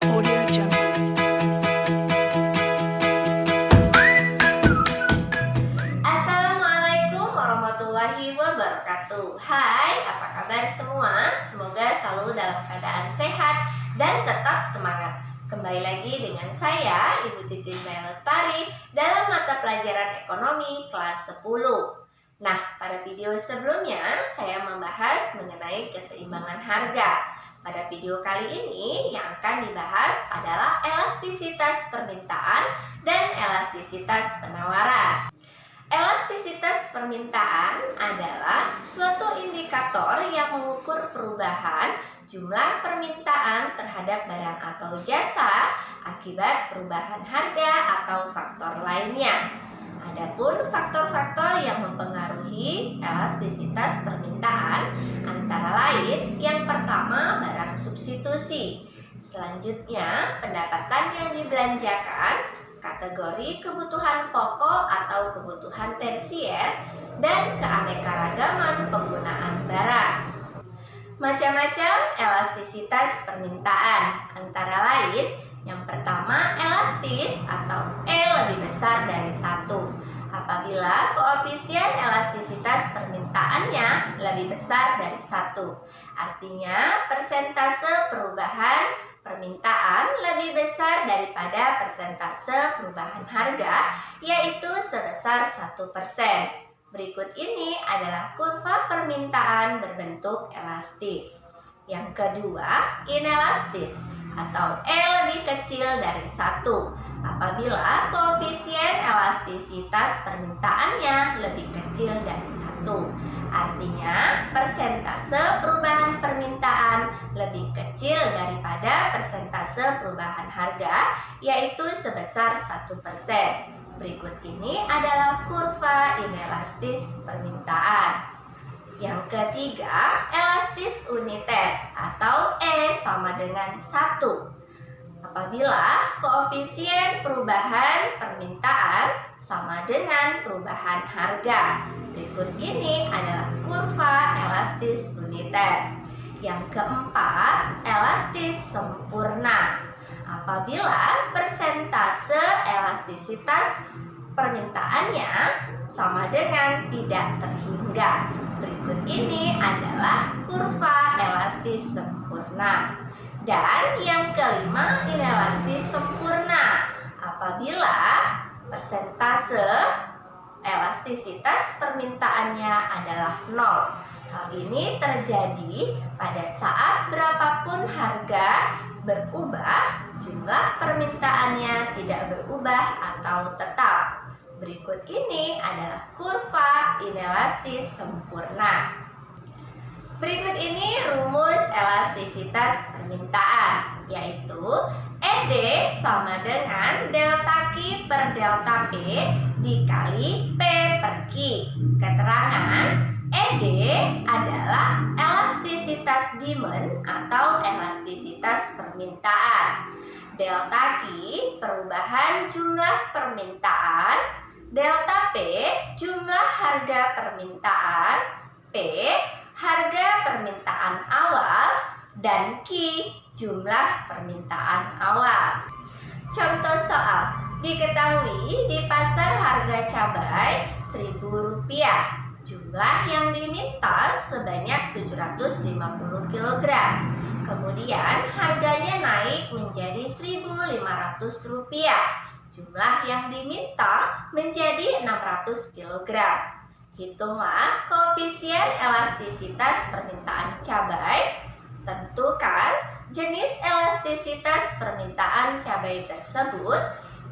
Audio Jungle. Assalamualaikum warahmatullahi wabarakatuh. Hai, apa kabar semua? Semoga selalu dalam keadaan sehat dan tetap semangat. Kembali lagi dengan saya, Ibu Titin Maya Lestari, dalam mata pelajaran ekonomi kelas 10. Nah, pada video sebelumnya saya membahas mengenai keseimbangan harga. Pada video kali ini yang akan dibahas adalah elastisitas permintaan dan elastisitas penawaran. Elastisitas permintaan adalah suatu indikator yang mengukur perubahan jumlah permintaan terhadap barang atau jasa akibat perubahan harga atau faktor lainnya. Adapun faktor-faktor yang mempengaruhi elastisitas permintaan antara lain yang pertama barang substitusi, selanjutnya pendapatan yang dibelanjakan, kategori kebutuhan pokok atau kebutuhan tersier, dan keanekaragaman penggunaan barang. Macam-macam elastisitas permintaan antara lain yang pertama elastis atau E lebih besar dari 1 apabila koefisien elastisitas permintaannya lebih besar dari 1. Artinya persentase perubahan permintaan lebih besar daripada persentase perubahan harga, yaitu sebesar 1%. Berikut ini adalah kurva permintaan berbentuk elastis. Yang kedua, inelastis atau E lebih kecil dari 1 apabila koefisien elastisitas permintaannya lebih kecil dari 1. Artinya, persentase perubahan permintaan lebih kecil daripada persentase perubahan harga, yaitu sebesar 1%. Berikut ini adalah kurva inelastis permintaan. Yang ketiga, elastis uniter atau E sama dengan 1 apabila koefisien perubahan permintaan sama dengan perubahan harga. Berikut ini adalah kurva elastis uniter. Yang keempat, elastis sempurna apabila persentase elastisitas permintaannya sama dengan tidak terhingga. Berikut ini adalah kurva elastis sempurna. Dan yang kelima, inelastis sempurna apabila persentase elastisitas permintaannya adalah 0. Hal ini terjadi pada saat berapapun harga berubah, jumlah permintaannya tidak berubah atau tetap. Berikut ini adalah kurva inelastis sempurna. Berikut ini rumus elastisitas permintaan, yaitu ED sama dengan delta Q per delta P dikali P per Q. Keterangan ED adalah elastisitas demand atau elastisitas permintaan. Delta Q perubahan jumlah permintaan, delta P jumlah harga permintaan, P harga permintaan awal, dan Q jumlah permintaan awal. Contoh soal, diketahui di pasar harga cabai Rp1.000, jumlah yang diminta sebanyak 750 kg. Kemudian harganya naik menjadi Rp1.500, jumlah yang diminta menjadi 600 kg. Hitunglah koefisien elastisitas permintaan cabai. Tentukan jenis elastisitas permintaan cabai tersebut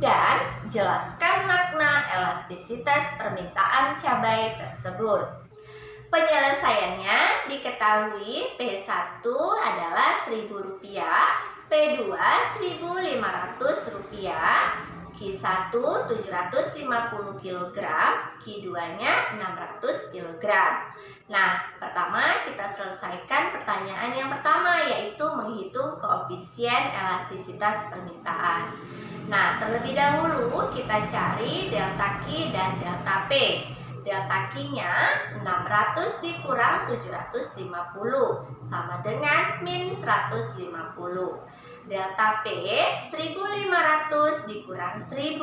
dan jelaskan makna elastisitas permintaan cabai tersebut. Penyelesaiannya diketahui P1 adalah Rp1.000, P2 Rp1.500, Q1 750 kg, Q2-nya 600 kg. Nah, pertama kita selesaikan pertanyaan yang pertama, yaitu menghitung koefisien elastisitas permintaan. Nah, terlebih dahulu kita cari delta Q dan delta P. Delta Q-nya 600 dikurang 750 sama dengan min 150. delta P 1.500 dikurang 1.000,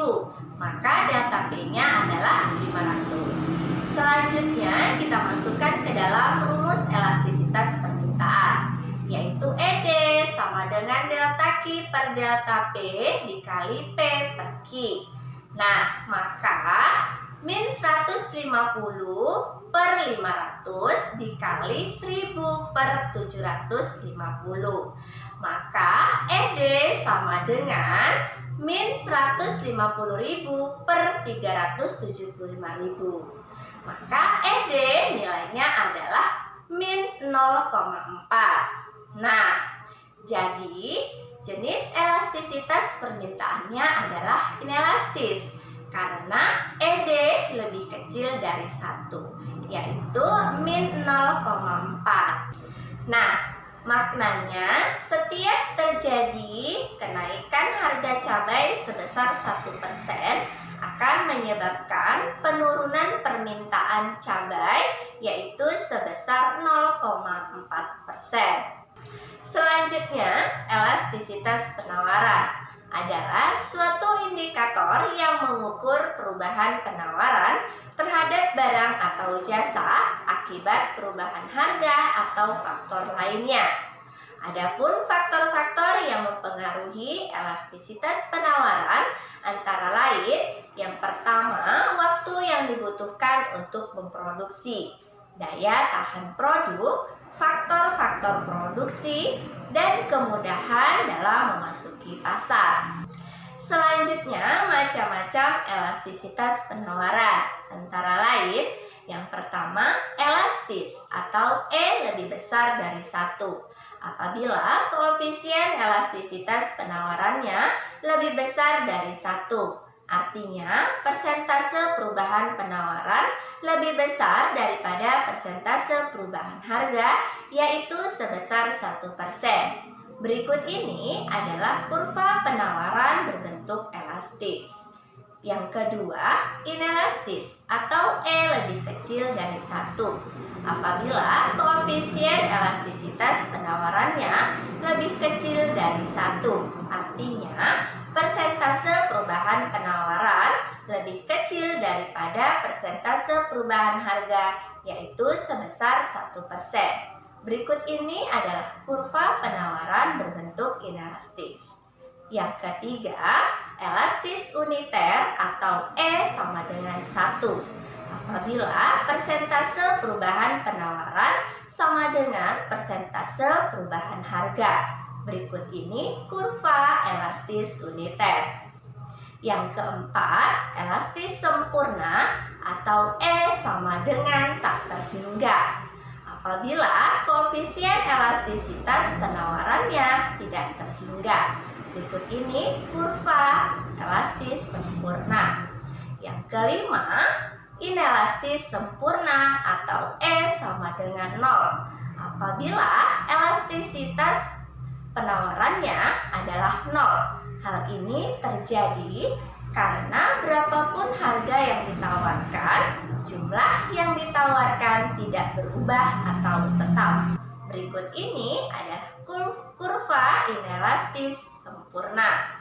maka delta P-nya adalah 500. Selanjutnya kita masukkan ke dalam rumus elastisitas permintaan, yaitu ED sama dengan delta Q per delta P dikali P per Q. Nah, maka min 150 per 500 dikali 1000 per 750. Maka ED sama dengan min 150.000 per 375.000. Maka ED nilainya adalah min 0,4. Nah, jadi jenis elastisitas permintaannya adalah inelastis karena ED lebih kecil dari 1, yaitu min 0,4. Nah, maknanya setiap terjadi kenaikan harga cabai sebesar 1% akan menyebabkan penurunan permintaan cabai yaitu sebesar 0,4%. Selanjutnya, elastisitas penawaran adalah suatu indikator yang mengukur perubahan penawaran terhadap barang atau jasa akibat perubahan harga atau faktor lainnya. Adapun faktor-faktor yang mempengaruhi elastisitas penawaran antara lain, yang pertama, waktu yang dibutuhkan untuk memproduksi, daya tahan produk, faktor-faktor produksi, dan kemudahan dalam memasuki pasar. Selanjutnya, macam-macam elastisitas penawaran. Antara lain, yang pertama, elastis atau E lebih besar dari 1. Apabila koefisien elastisitas penawarannya lebih besar dari 1. Artinya, persentase perubahan penawaran lebih besar daripada persentase perubahan harga, yaitu sebesar 1%. Berikut ini adalah kurva penawaran berbentuk elastis. Yang kedua, inelastis atau E lebih kecil dari 1. Apabila koefisien elastisitas penawarannya lebih kecil dari 1, artinya persentase perubahan penawaran lebih kecil daripada persentase perubahan harga, yaitu sebesar 1%. Berikut ini adalah kurva penawaran berbentuk inelastis. Yang ketiga, elastis uniter atau E sama dengan 1. Apabila persentase perubahan penawaran sama dengan persentase perubahan harga. Berikut ini kurva elastis uniter. Yang keempat, elastis sempurna atau E sama dengan tak terhingga. Apabila koefisien elastisitas penawarannya tidak terhingga. Berikut ini kurva elastis sempurna. Yang kelima, inelastis sempurna atau E sama dengan 0. Apabila elastisitas penawarannya adalah 0. Hal ini terjadi karena berapapun harga yang ditawarkan, jumlah yang ditawarkan tidak berubah atau tetap. Berikut ini adalah kurva inelastis sempurna.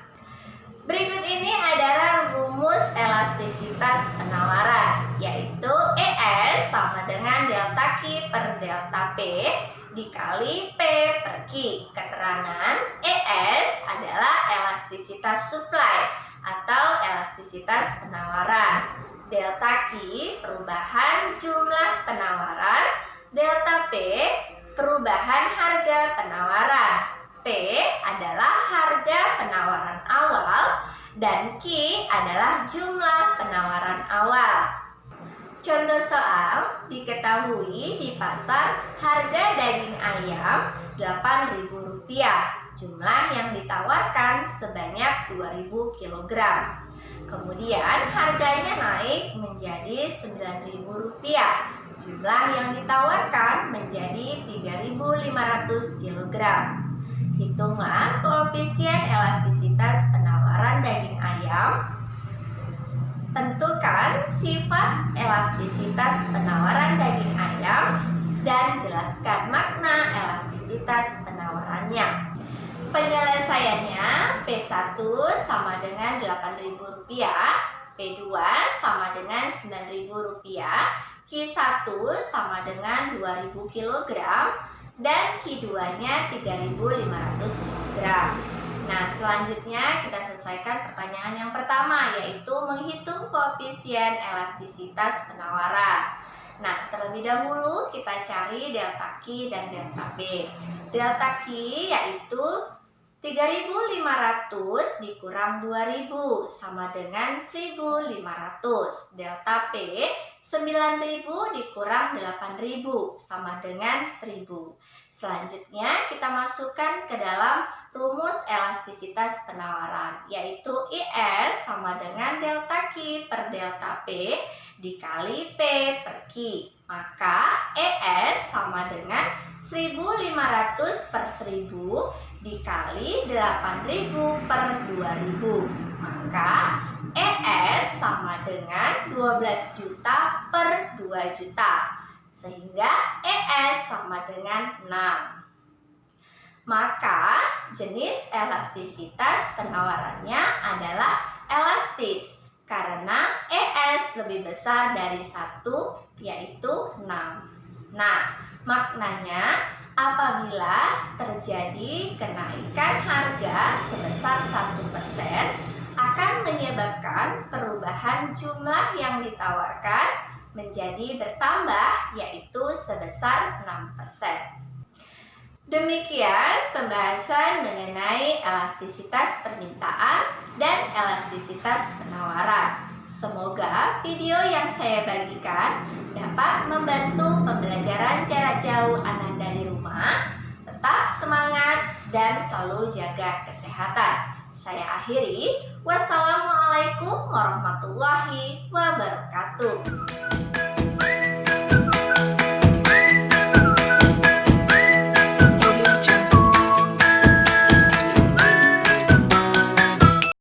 Berikut ini adalah rumus elastisitas penawaran, yaitu ES sama dengan delta Q per delta P dikali P per Q. Keterangan ES adalah elastisitas supply atau elastisitas penawaran. Delta Q perubahan jumlah penawaran, delta P perubahan harga penawaran. P adalah harga penawaran awal dan Q adalah jumlah penawaran awal. Contoh soal, diketahui di pasar harga daging ayam Rp8.000, jumlah yang ditawarkan sebanyak 2.000 kg. Kemudian harganya naik menjadi Rp9.000, jumlah yang ditawarkan menjadi 3.500 kg. Hitunglah koefisien elastisitas penawaran daging ayam. Tentukan sifat elastisitas penawaran daging ayam dan jelaskan makna elastisitas penawarannya. Penyelesaiannya P1 sama dengan Rp8.000, P2 sama dengan Rp9.000, Q1 sama dengan 2000 kg, dan Q2-nya 3500 kg. Nah, selanjutnya kita selesaikan pertanyaan yang pertama, yaitu menghitung koefisien elastisitas penawaran. Nah, terlebih dahulu kita cari delta Q dan delta P. Delta Q yaitu 3.500 dikurang 2.000 sama dengan 1.500. Delta P 9.000 dikurang 8.000 sama dengan 1.000. Selanjutnya kita masukkan ke dalam rumus elastisitas penawaran, yaitu IS sama dengan delta Q per delta P dikali P per Q. Maka ES sama dengan 1.500 per 1.000 dikali 8.000 per 2.000. Maka ES sama dengan 12 juta per 2 juta. Sehingga ES sama dengan 6. Maka jenis elastisitas penawarannya adalah elastis karena ES lebih besar dari 1, yaitu 6. Nah, maknanya apabila terjadi kenaikan harga sebesar 1% akan menyebabkan perubahan jumlah yang ditawarkan menjadi bertambah, yaitu sebesar 6%. Demikian pembahasan mengenai elastisitas permintaan dan elastisitas penawaran. Semoga video yang saya bagikan dapat membantu pembelajaran jarak jauh Ananda di rumah. Tetap semangat dan selalu jaga kesehatan. Saya akhiri. Wassalamualaikum warahmatullahi wabarakatuh.